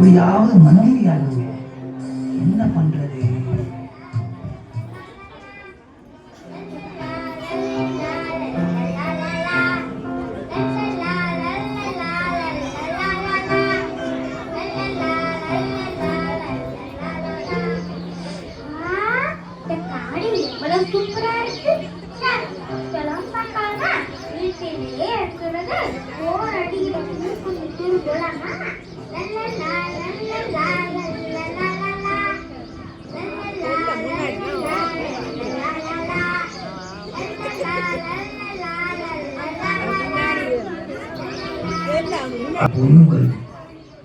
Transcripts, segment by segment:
எப்படியாவது மந்திரி ஆகுங்க. என்ன பண்றது? சூப்பரா இருக்கு. இதெல்லாம் பார்க்காம வீட்டிலேயே இருக்கிறது போர் அடிக்கிறது. கொஞ்சம் தூர் போலாமா?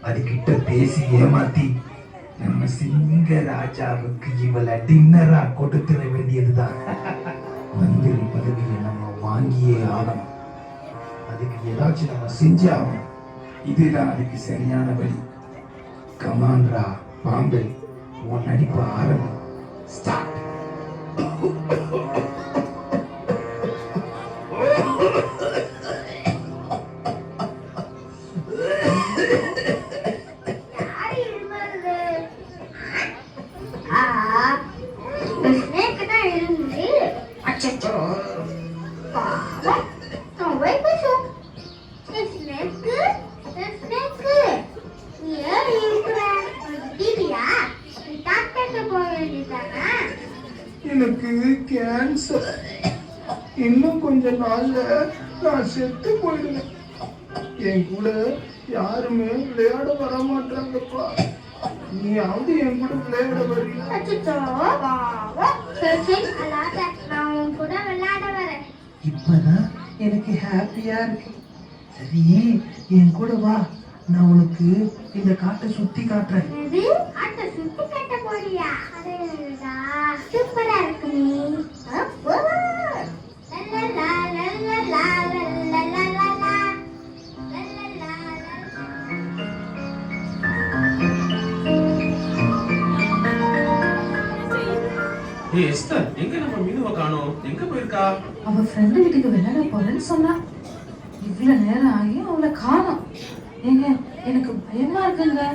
அதுகிட்ட பேசி ஏமாத்தி நம்ம சிங்க ராஜாவுக்கு இவளை டின்னரா கொடுத்துட வேண்டியதுதான். மந்திரி பதவியை நம்ம வாங்கியே ஆகணும். அதுக்கு ஏதாச்சும் நம்ம செஞ்சே ஆகணும். இதுதான் அதுக்கு சரியான வழி. கமாண்டரா பாம்பே, உன் நடிப்பு ஆரம்பி. ஸ்டார்ட். எனக்கு கேன்சர். இன்னும் கொஞ்ச நாள்ல நான் செத்து போயிடுவேன். என் கூட யாருமே விளையாட வர மாட்டாங்கப்பா. நீயாவது என் கூட விளையாட வரீங்க? இப்பதான் எனக்கு ஹாப்பியா இருக்கு. சரி, என் கூட வா, நான் உனக்கு இந்த காட்டை சுத்தி காட்டுறேன். சூப்பரா இருக்கு. எஸ்தர், எங்க நம்ம மீனுவை காணோம்? எங்க போயிருக்கா? அவ ஃப்ரெண்டு வீட்டுக்கு விளையாட போறேன்னு சொன்னா. இவ்வளவு நேரம் ஆகி அவளை காணோம். ஏங்க, எனக்கு பயமா இருக்குங்க.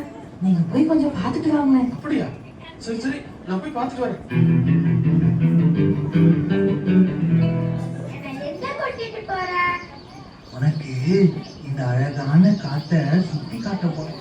நீங்க போய் கொஞ்சம் பாத்துட்டு வாங்க. அப்படியா? சரி சரி, நான் போய் பார்த்துட்டு வரேன். உனக்கு இந்த அழகான காட்டை சுத்தி காட்ட போறேன்.